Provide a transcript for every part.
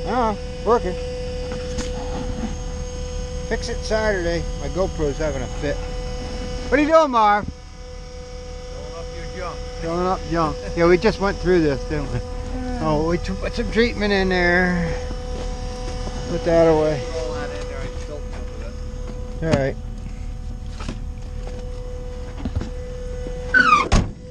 Oh, working. Fix It Saturday. My GoPro's having a fit. What are you doing, Marv? Filling up your junk. Filling up junk. Yeah, we just went through this, didn't we? Oh, we put some treatment in there. Put that away. Roll that in there. I filled some of All right.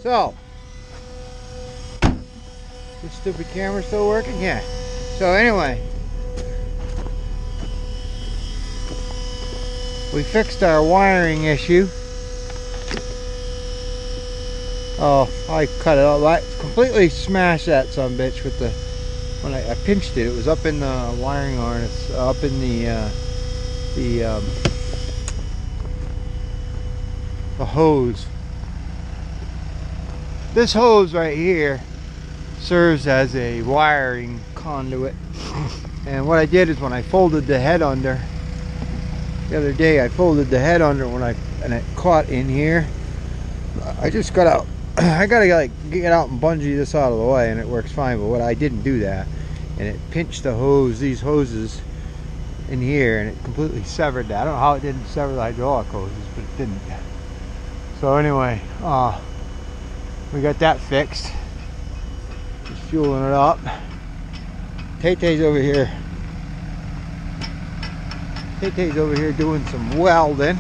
So, this stupid camera still working? Yeah. So anyway, we fixed our wiring issue. Oh, I cut it off. I completely smashed that sumbitch with the, when I pinched it, it was up in the wiring harness, up in the hose. This hose right here serves as a wiring conduit. And what I did is when I folded the head under, the other day I folded the head under and it caught in here. I just got out, I gotta like get out and bungee this out of the way and it works fine, but what I didn't do that, and it pinched the hose, these hoses in here, and it completely severed that. I don't know how it didn't sever the hydraulic hoses, but it didn't. So anyway, we got that fixed. Just fueling it up. Tay-Tay's over here. Tay-Tay's over here doing some welding.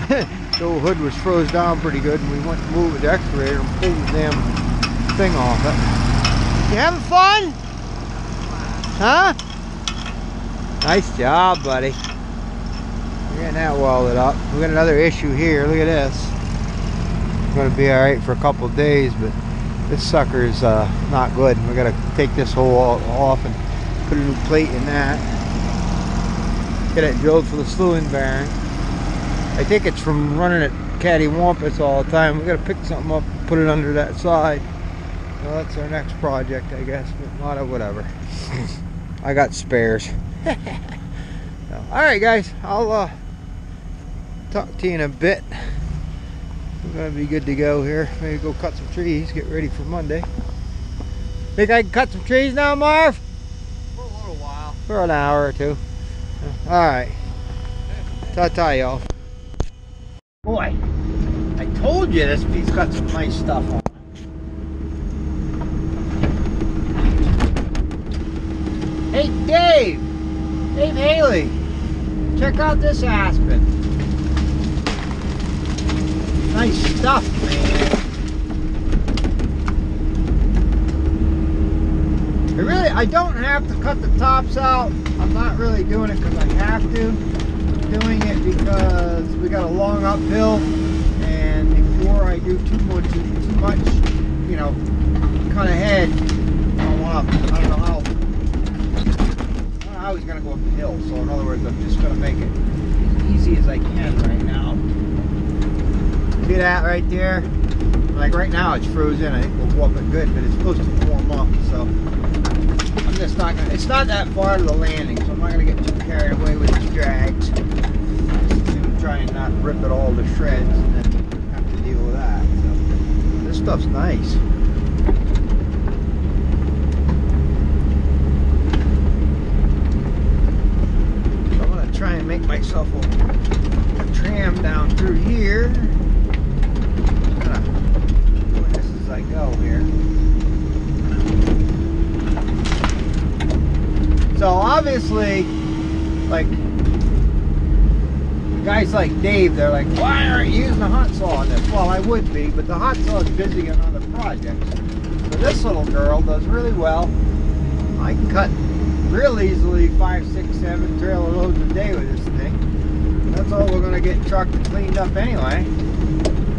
The old hood was froze down pretty good, and we went to move the excavator and pulled the damn thing off it. You having fun? Huh? Nice job, buddy. We're getting that welded up. We got another issue here. Look at this. It's going to be alright for a couple of days, but this sucker is not good. We got to take this hole off and put a new plate in that. Get it drilled for the slewing bearing. I think it's from running it cattywampus all the time. We got to pick something up, put it under that side. Well, that's our next project, I guess, but not a whatever. I got spares. So, all right, guys, I'll talk to you in a bit. We're gonna be good to go here. Maybe go cut some trees, get ready for Monday. Think I can cut some trees now, Marv? For a little while. For an hour or two. All right. Ta-ta, y'all. Boy, I told you this piece got some nice stuff on it. Hey, Dave! Dave Haley! Check out this aspen. Nice stuff, man. I don't have to cut the tops out. I'm not really doing it because I have to. I'm doing it because we got a long uphill, and before I do too much, you know, cut ahead, I don't know how he's gonna go up the hill. So in other words, I'm just gonna make it as easy as I can right now. See that right there? Like right now it's frozen. I think we'll go up it good, but it's supposed to warm up, so I'm just not gonna, it's not that far to the landing, so I'm not gonna get too carried away with these drags. Just try and not rip it all to shreds and then have to deal with that. So this stuff's nice. So I'm gonna try and make myself a tram down through here. As I go here. So obviously, like guys like Dave, they're like, why aren't you using a hot saw on this? Well, I would be, but the hot saw is busy on other projects. So this little girl does really well. I can cut real easily 5, 6, 7 trailer loads a day with this thing. That's all we're gonna get trucked and cleaned up anyway.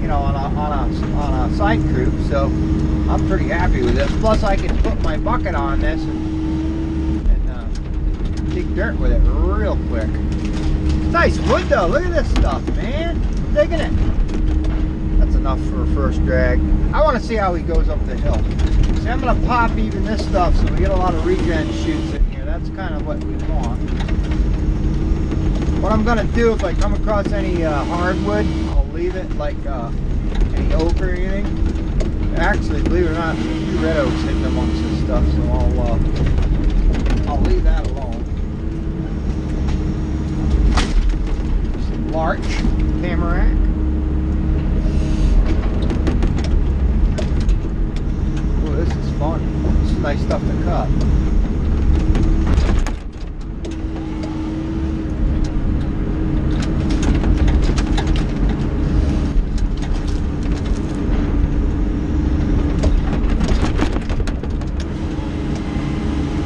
You know, on a side crew, so I'm pretty happy with this. Plus, I can put my bucket on this and dig dirt with it real quick. It's nice wood though. Look at this stuff, man. I'm digging it. That's enough for a first drag. I want to see how he goes up the hill. See, I'm gonna pop even this stuff so we get a lot of regen shoots in here. That's kind of what we want. What I'm gonna do if I come across any hardwood, I'll leave it like any oak or anything. Actually, believe it or not, a few red oaks hidden amongst this stuff, so I'll leave that alone. Some larch, tamarack. Oh, this is fun. This is nice stuff to cut.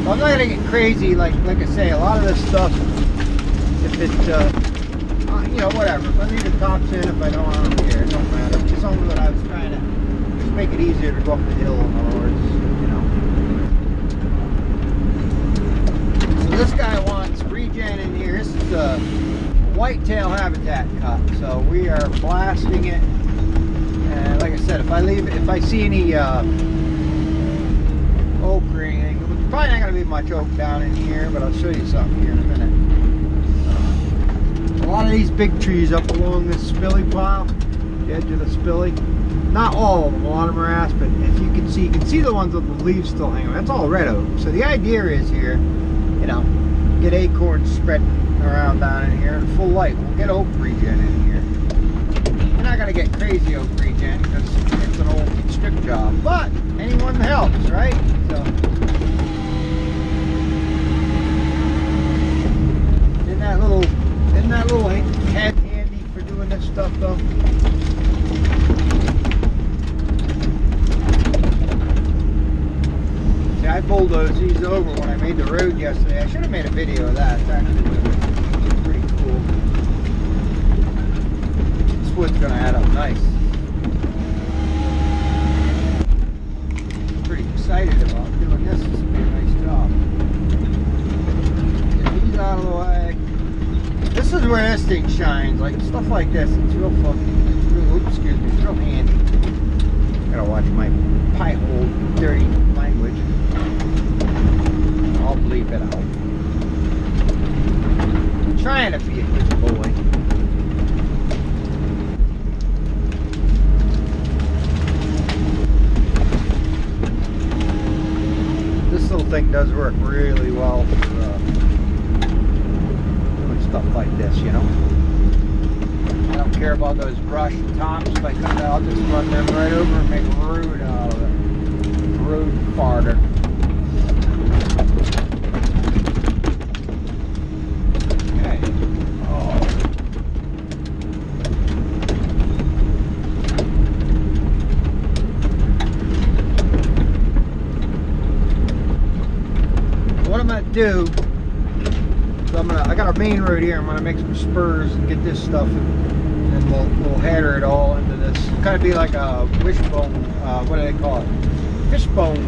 I'm not gonna get crazy, like I say, a lot of this stuff, if it, you know, whatever. If I need a tops in, if I don't care, it don't matter. It's something that I was trying to just make it easier to go up the hill, in other words, you know. So this guy wants regen in here. This is a whitetail habitat cut, so we are blasting it. And like I said, if I see any oak or anything, probably not going to be much oak down in here, but I'll show you something here in a minute. A lot of these big trees up along this spilly pile, the edge of the spilly, not all of them, a lot of them are aspen. If you can see the ones with the leaves still hanging. That's all red oak. So the idea is here, you know, get acorns spread around down in here, and full light. We'll get oak regen in here. We're not going to get crazy oak regen because it's an old strip job, but anyone helps, right? So. Isn't that little head handy for doing this stuff though? See, I bulldozed these over when I made the road yesterday. I should have made a video of that. It's actually pretty cool. This wood's gonna add up nice. Pretty excited about doing this. This will be a nice job. Get these out of the way. This is where this thing shines, like stuff like this. It's real oops, excuse me, it's real handy. Gotta watch my pie hole dirty language. I'll bleep it out. I'm trying to be a good boy. This little thing does work really well for stuff like this, you know. I don't care about those brush tops. If I cut it, I'll just run them right over and make a road out of it. Road farther. Okay. Oh. What I'm gonna do, so I got a main road here. I'm gonna make some spurs and get this stuff, and we'll header it all into this. Kind of be like a wishbone. What do they call it? Fishbone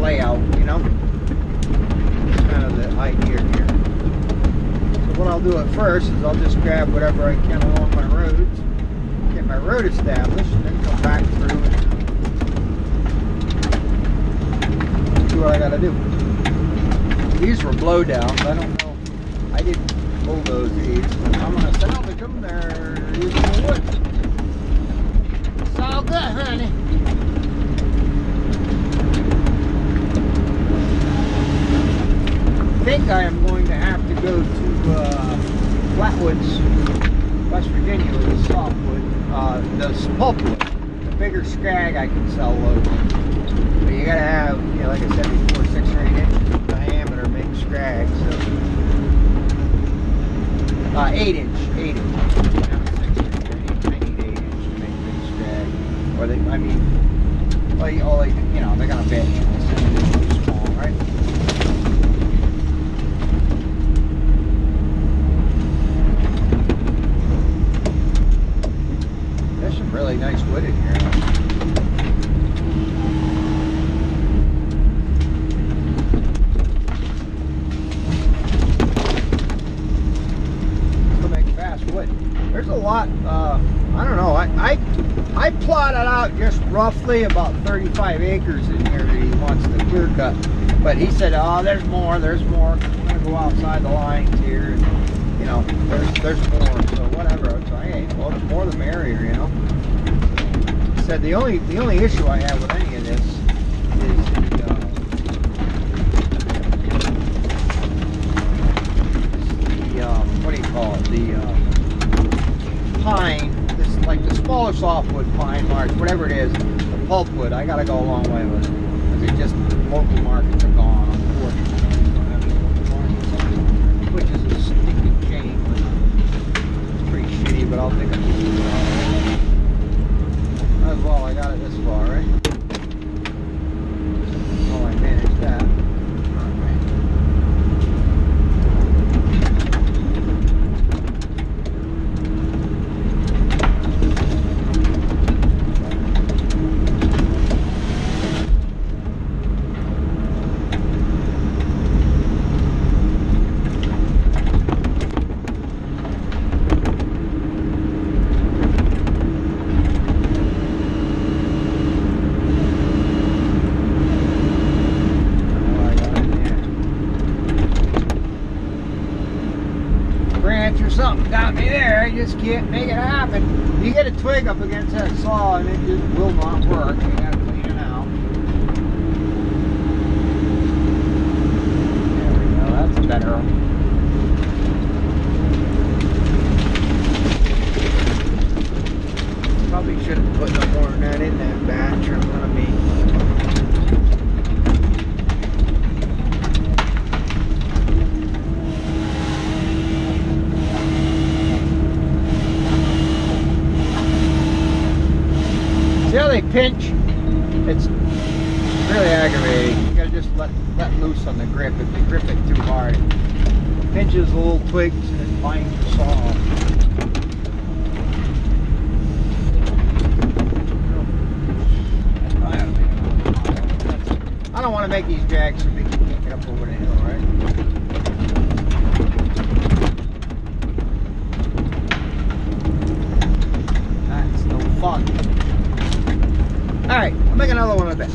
layout, you know. That's kind of the idea here. So what I'll do at first is I'll just grab whatever I can along my roads, get my road established, and then come back through and do what I gotta do. These were blowdowns. I don't know. I didn't bulldoze these, but I'm going to salvage them. They're usable wood. It's all good, honey. I think I am going to have to go to Flatwoods, West Virginia with the softwood, the pulpwood. The bigger scrag I can sell local. But you got to have, you know, like I said before, 6 or 8 inches of diameter make scrag. So 8 inch. I need 8 inch to make big scrag. Or they, I mean, all they, you know, they're gonna bitch. It's small, right? There's some really nice wood in here. There's a lot, I don't know, I plotted out just roughly about 35 acres in here that he wants to clear cut. But he said, oh, there's more. We're going to go outside the lines here. And, you know, there's more, so whatever. So, hey, well, the more the merrier, you know. said, the only issue I have with any of this is what do you call it? The pine. This like the smaller softwood, pine, larch, whatever it is. The pulpwood. I gotta go a long way with it. Because it just local markets are gone, unfortunately. Which is a stinking shame. But it's pretty shitty, but I'll take a piece of it. As well, I got it this far, right? Oh, I managed that. Something got me there, you just can't make it happen. You get a twig up against that saw and it just will not work. You gotta clean it out. There we go, that's better. Probably shouldn't put no more than that in that batch or I'm gonna be see how they pinch? It's really aggravating. You gotta just let loose on the grip. If you grip it too hard, it pinches the little twigs and it binds the saw. I don't want to make these drags so big you can't get up over the hill, right? That's no fun. Alright, I'll make another one of that.